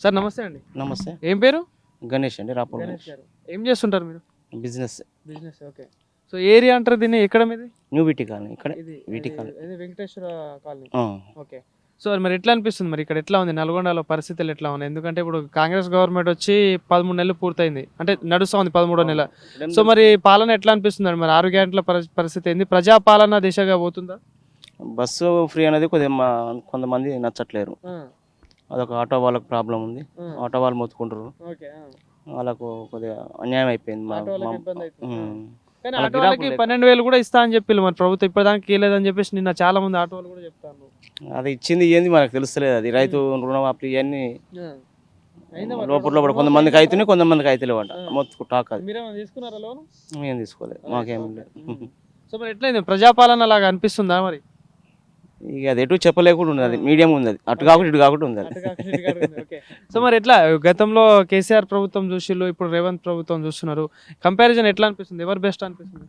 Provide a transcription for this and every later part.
Sir నమస్తే అండి. నమస్తే. ఏం పేరు? గణేష్ అండి, రాపూర్ గణేష్ గారు. ఏం చేస్తుంటారు మీరు? Business. Business. Okay. So area అంటారు దీన్ని, ఎక్కడ మీది? న్యూ వీటి కాలనీ, ఇక్కడ ఇది వీటి కాలనీ. ఇది వెంకటేశ్వర కాలనీ. ఆ. ఓకే. సో మరి ఎట్లా అనిపిస్తుంది, మరి ఇక్కడ ఎట్లా ఉంది నల్గొండలో పరిస్థితులు ఎట్లా ఉన్నాయి? ఎందుకంటే ఇప్పుడు కాంగ్రెస్ గవర్నమెంట్ వచ్చి 13 నెలలు పూర్తయింది, అంటే నడుస్తూ ఉంది 13వ నెల. సో మరి పాలన ఎట్లా అనిపిస్తుంది? మరి 6 గంటల పరిస్థితి ఏంది? ప్రజాపాలన దిశగా పోతుందా? బస్సు ఫ్రీ అనేది కొద్దిగా కొంతమంది నచ్చట్లేరు. అదొక ఆటో వాళ్ళకి ప్రాబ్లం ఉంది. ఆటో వాళ్ళు మొత్తుకుంటారు, వాళ్ళకు కొద్దిగా అన్యాయం అయిపోయింది. కానీ ఆటో వాళ్ళకి 12,000 కూడా ఇస్తా అని చెప్పి మరి ప్రభుత్వం ఇప్పటిదాకా ఇవ్వలేదని చెప్పేసి నిన్న చాలా మంది ఆటో వాళ్ళు కూడా చెప్తాను. అది ఇచ్చింది ఏంది మనకు తెలుస్తలేదు. అది రైతు రుణమాఫీ ఇవన్నీ లోపల కొంతమందికి అవుతున్నాయి, కొంతమందికి అవుతలేవు అంట. మొత్తం టాక్. అది మీరేమైనా తీసుకున్నారా లోన్? మేము తీసుకోలేదు, మాకేం లేదు. సో మరి ఎట్లయింది, ప్రజాపాలన లాగా అనిపిస్తుందా మరి? ఇక అది ఎటు చెప్పలేకుండా ఉంది, అది మీడియం ఉంది, అది అటు కాకుండా ఇటు కాకుండా ఉంది అది. సో మరి ఎట్లా గతంలో కేసీఆర్ ప్రభుత్వం చూసిళ్ళు, ఇప్పుడు రేవంత్ ప్రభుత్వం చూస్తున్నారు, కంపారిజన్ ఎట్లా అనిపిస్తుంది? ఎవరు బెస్ట్ అనిపిస్తుంది?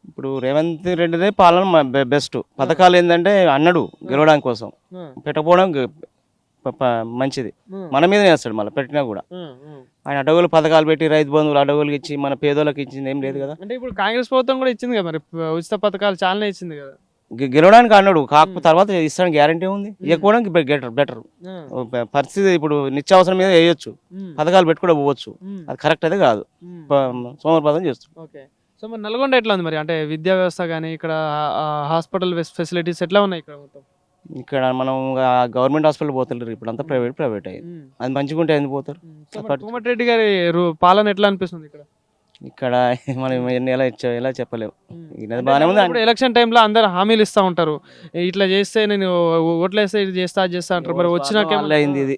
ఇప్పుడు రేవంత్ రెడ్డిదే పాలన బెస్ట్. పథకాలు ఏంటంటే అన్నడు గెలవడానికి కోసం, పెట్టకపోవడం మంచిది. మన మీద వేస్తాడు మళ్ళీ పెట్టినా కూడా. ఆయన అడవులు పథకాలు పెట్టి రైతు బంధువులు అడవులకు ఇచ్చి మన పేదోళ్ళకి ఇచ్చింది ఏం లేదు కదా. అంటే ఇప్పుడు కాంగ్రెస్ ప్రభుత్వం కూడా ఇచ్చింది కదా, మరి ఉచిత పథకాలు చాలానే ఇచ్చింది కదా. గెలవడానికి అన్నాడు, కాకపోతే తర్వాత ఇస్తానికి గ్యారంటీ ఉంది. ఇవ్వకపోవడానికి బెటర్ పరిస్థితి. ఇప్పుడు నిత్యావసరం మీద వేయొచ్చు, పథకాలు పెట్టుకుంటూ పోవచ్చు, అది కరెక్ట్ అయితే కాదు. సోమవారం చేస్తుంది. సో మరి నల్గొండ ఎట్లా ఉంది మరి? అంటే విద్యా వ్యవస్థ కానీ ఇక్కడ హాస్పిటల్ ఫెసిలిటీస్ ఎట్లా ఉన్నాయి ఇక్కడ మొత్తం? ఇక్కడ మనం గవర్నమెంట్ హాస్పిటల్ పోతలేరు, ఇప్పుడు అంతా ప్రైవేట్ అయ్యింది. అది మంచిగా ఉంటే ఎందుకు పోతారు? కోమటిరెడ్డి గారి పాలన ఎట్లా అనిపిస్తుంది ఇక్కడ? ఇక్కడ మనం ఎలా చెప్పలేము. బాగానే ఉంది. ఇప్పుడు ఎలక్షన్ టైంలో అందరు హామీలు ఇస్తా ఉంటారు, ఇట్లా చేస్తే నేను ఓట్లు వేస్తే ఇది చేస్తా అంటారు. మరి వచ్చినాక అయింది ఇది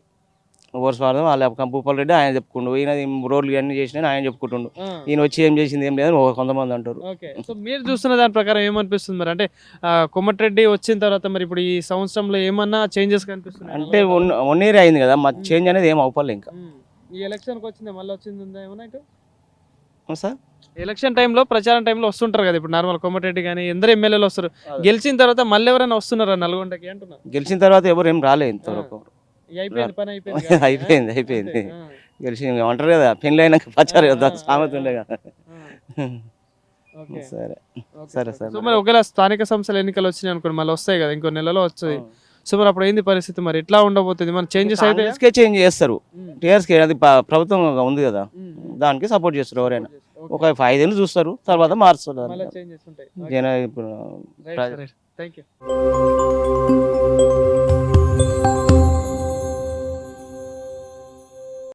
ఓవర్ స్వార్థం. వాళ్ళ భూపాల్ రెడ్డి ఆయన చెప్పుకుండు, ఈయన రోడ్లు అన్ని చేసిన ఆయన చెప్పుకుంటుండు, ఈయన వచ్చి ఏం చేసింది ఏం లేదు కొంతమంది అంటారు. సో మీరు చూస్తున్న దాని ప్రకారం ఏమనిపిస్తుంది మరి? అంటే కోమటిరెడ్డి వచ్చిన తర్వాత మరి ఇప్పుడు ఈ సంవత్సరంలో ఏమన్నా చేంజెస్ కనిపిస్తుంది? అంటే 1 year అయింది కదా, మా చేంజ్ అనేది ఏం అవ్వాలి ఇంకా. ఈ ఎలక్షన్కి వచ్చింది మళ్ళీ వచ్చింది ఏమన్నా ఇటు సార్? ఎలక్షన్ టైంలో ప్రచారం టైంలో వస్తుంటారు కదా, ఇప్పుడు నార్మల్ కోమటిరెడ్డి కానీ ఎందరు ఎమ్మెల్యేలు వస్తారు. గెలిచిన తర్వాత మళ్ళీ ఎవరైనా వస్తున్నారా నల్గొండకి అంటున్నా? గెలిచిన తర్వాత ఎవరు ఏం రాలేదు ఇంతవరకు. అయిపోయింది గెలిచి అంటారు కదా, పెళ్ళి అయినాక పచ్చారు కదా సామెత ఉండే కదా. సరే సరే సరే. సో మరి ఒకవేళ స్థానిక సంస్థల ఎన్నికలు వచ్చినాయి అనుకోండి, మళ్ళీ వస్తాయి కదా, ఇంకో నెలలో వస్తుంది. సో మరి అప్పుడు ఏంది పరిస్థితి, మరి ఎట్లా ఉండబోతుంది? మన చేంజెస్ అయితే చేంజ్ చేస్తారు. టీఆర్ఎస్కి అది ప్రభుత్వం ఉంది కదా, దానికి సపోర్ట్ చేస్తారు. ఎవరైనా ఒక 5 ఏళ్ళు చూస్తారు, తర్వాత మారుస్తారు. ఇప్పుడు